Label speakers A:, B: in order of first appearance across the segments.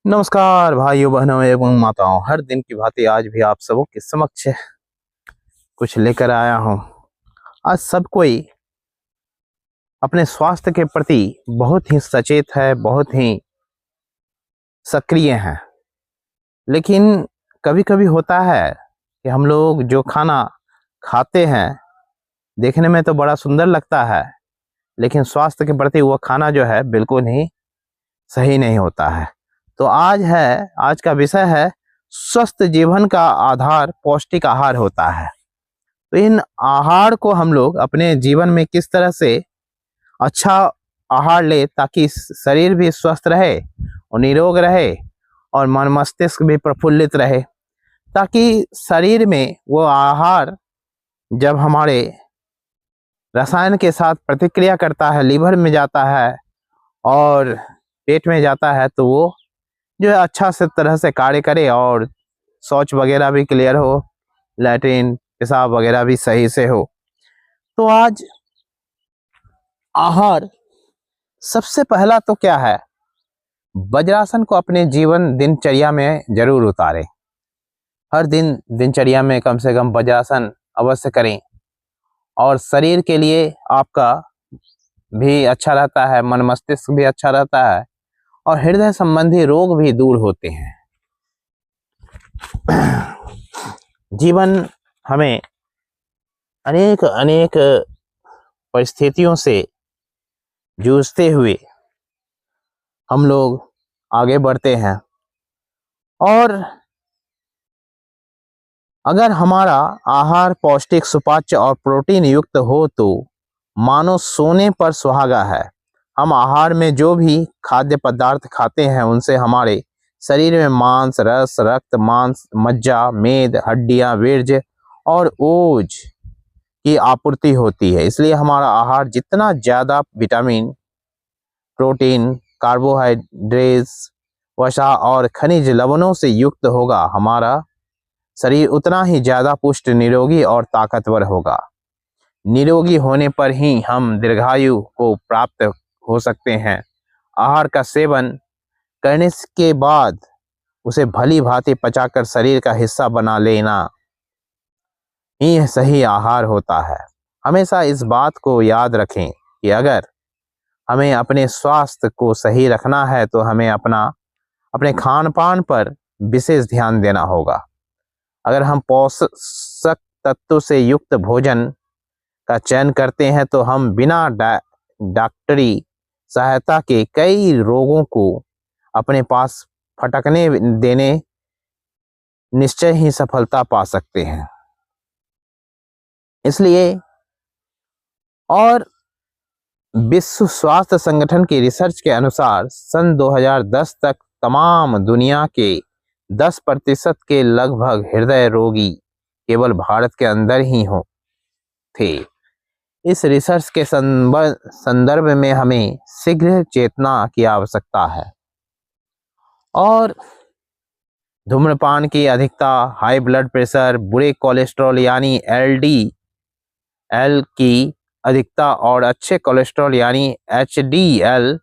A: नमस्कार भाइयों बहनों एवं माताओं। हर दिन की भांति आज भी आप सबों के समक्ष कुछ लेकर आया हूं। आज सब कोई अपने स्वास्थ्य के प्रति बहुत ही सचेत है, बहुत ही सक्रिय हैं। लेकिन कभी कभी होता है कि हम लोग जो खाना खाते हैं देखने में तो बड़ा सुंदर लगता है, लेकिन स्वास्थ्य के प्रति वो खाना जो है बिल्कुल ही सही नहीं होता है। तो आज का विषय है स्वस्थ जीवन का आधार पौष्टिक आहार होता है। तो इन आहार को हम लोग अपने जीवन में किस तरह से अच्छा आहार ले ताकि शरीर भी स्वस्थ रहे और निरोग रहे और मन मस्तिष्क भी प्रफुल्लित रहे, ताकि शरीर में वो आहार जब हमारे रसायन के साथ प्रतिक्रिया करता है, लीवर में जाता है और पेट में जाता है, तो वो जो है अच्छा से तरह से कार्य करे और शौच वगैरह भी क्लियर हो, लैट्रिन पेशाब वगैरह भी सही से हो। तो आज आहार सबसे पहला तो क्या है, वज्रासन को अपने जीवन दिनचर्या में जरूर उतारें। हर दिन दिनचर्या में कम से कम वज्रासन अवश्य करें और शरीर के लिए आपका भी अच्छा रहता है, मन मस्तिष्क भी अच्छा रहता है और हृदय संबंधी रोग भी दूर होते हैं। जीवन हमें अनेक अनेक परिस्थितियों से जूझते हुए हम लोग आगे बढ़ते हैं, और अगर हमारा आहार पौष्टिक सुपाच्य और प्रोटीन युक्त हो तो मानो सोने पर सुहागा है। हम आहार में जो भी खाद्य पदार्थ खाते हैं उनसे हमारे शरीर में मांस, रस, रक्त, मांस, मज्जा, मेद, हड्डियां, वीर्य और ओज की आपूर्ति होती है। इसलिए हमारा आहार जितना ज़्यादा विटामिन, प्रोटीन, कार्बोहाइड्रेट्स, वसा और खनिज लवणों से युक्त होगा, हमारा शरीर उतना ही ज़्यादा पुष्ट, निरोगी और ताकतवर होगा। निरोगी होने पर ही हम दीर्घायु को प्राप्त हो सकते हैं। आहार का सेवन करने के बाद उसे भली भांति पचाकर शरीर का हिस्सा बना लेना ही सही आहार होता है। हमेशा इस बात को याद रखें कि अगर हमें अपने स्वास्थ्य को सही रखना है तो हमें अपने खान पान पर विशेष ध्यान देना होगा। अगर हम पोषक तत्व से युक्त भोजन का चयन करते हैं तो हम बिना डॉक्टरी सहायता के कई रोगों को अपने पास फटकने देने निश्चय ही सफलता पा सकते हैं। इसलिए और विश्व स्वास्थ्य संगठन की रिसर्च के अनुसार सन 2010 तक तमाम दुनिया के 10% के लगभग हृदय रोगी केवल भारत के अंदर ही हो थे। इस रिसर्च के संदर्भ में हमें शीघ्र चेतना की आवश्यकता है और धूम्रपान की अधिकता, हाई ब्लड प्रेशर, बुरे कोलेस्ट्रॉल यानी एलडीएल की अधिकता और अच्छे कोलेस्ट्रॉल यानी एचडीएल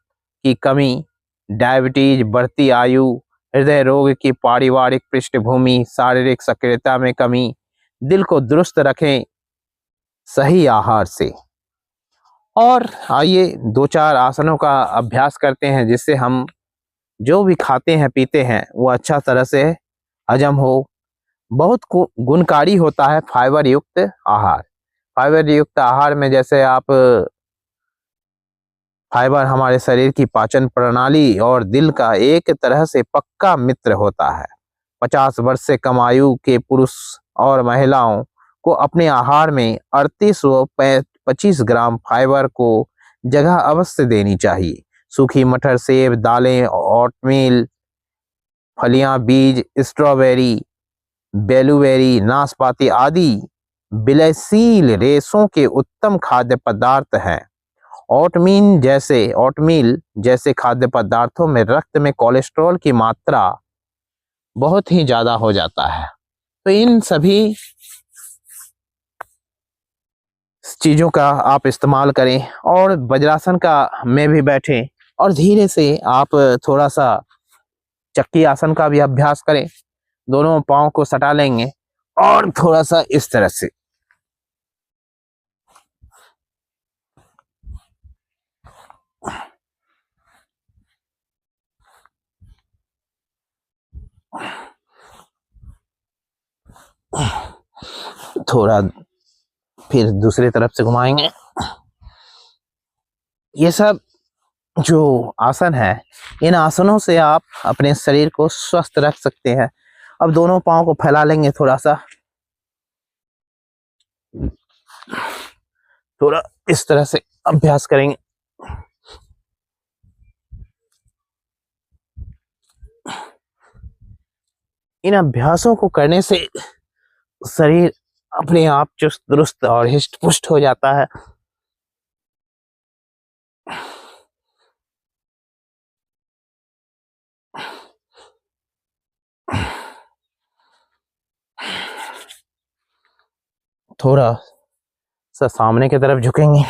A: की कमी, डायबिटीज, बढ़ती आयु, हृदय रोग की पारिवारिक पृष्ठभूमि, शारीरिक सक्रियता में कमी, दिल को दुरुस्त रखें सही आहार से। और आइए 2-4 आसनों का अभ्यास करते हैं जिससे हम जो भी खाते हैं पीते हैं वो अच्छा तरह से हजम हो। बहुत गुणकारी होता है फाइबर युक्त आहार। फाइबर युक्त आहार में जैसे आप फाइबर हमारे शरीर की पाचन प्रणाली और दिल का एक तरह से पक्का मित्र होता है। 50 वर्ष से कम आयु के पुरुष और महिलाओं को अपने आहार में 3825 ग्राम फाइबर को जगह अवश्य देनी चाहिए। सूखी मटर, सेब, दालें, ओटमील, फलियां, बीज, स्ट्रॉबेरी, बेलूबेरी, नाशपाती आदि विलयशील रेशों के उत्तम खाद्य पदार्थ हैं। ओटमील जैसे खाद्य पदार्थों में रक्त में कोलेस्ट्रॉल की मात्रा बहुत ही ज्यादा हो जाता है। तो इन सभी चीजों का आप इस्तेमाल करें और वज्रासन का में भी बैठें और धीरे से आप थोड़ा सा चक्की आसन का भी अभ्यास करें। दोनों पाँव को सटा लेंगे और थोड़ा सा इस तरह से थोड़ा फिर दूसरी तरफ से घुमाएंगे। ये सब जो आसन है, इन आसनों से आप अपने शरीर को स्वस्थ रख सकते हैं। अब दोनों पाँव को फैला लेंगे, थोड़ा इस तरह से अभ्यास करेंगे। इन अभ्यासों को करने से शरीर अपने आप चुस्त दुरुस्त और हिष्ट पुष्ट हो जाता है। थोड़ा सा सामने की तरफ झुकेंगे।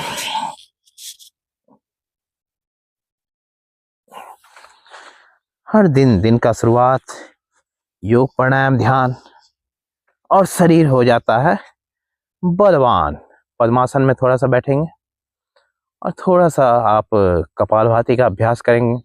A: हर दिन का शुरुआत योग, प्राणायाम, ध्यान और शरीर हो जाता है बलवान। पद्मासन में थोड़ा सा बैठेंगे और थोड़ा सा आप कपालभाति का अभ्यास करेंगे।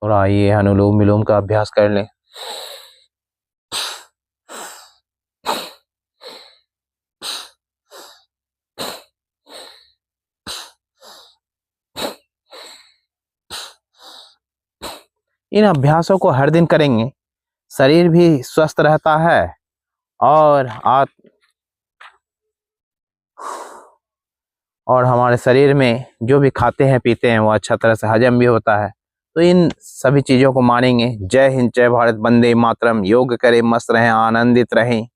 A: थोड़ा आइए अनुलोम विलोम का अभ्यास कर लें। इन अभ्यासों को हर दिन करेंगे, शरीर भी स्वस्थ रहता है और हमारे शरीर में जो भी खाते हैं पीते हैं वो अच्छा तरह से हजम भी होता है। तो इन सभी चीज़ों को मानेंगे। जय हिंद, जय भारत, वंदे मातरम। योग करें, मस्त रहें, आनंदित रहें।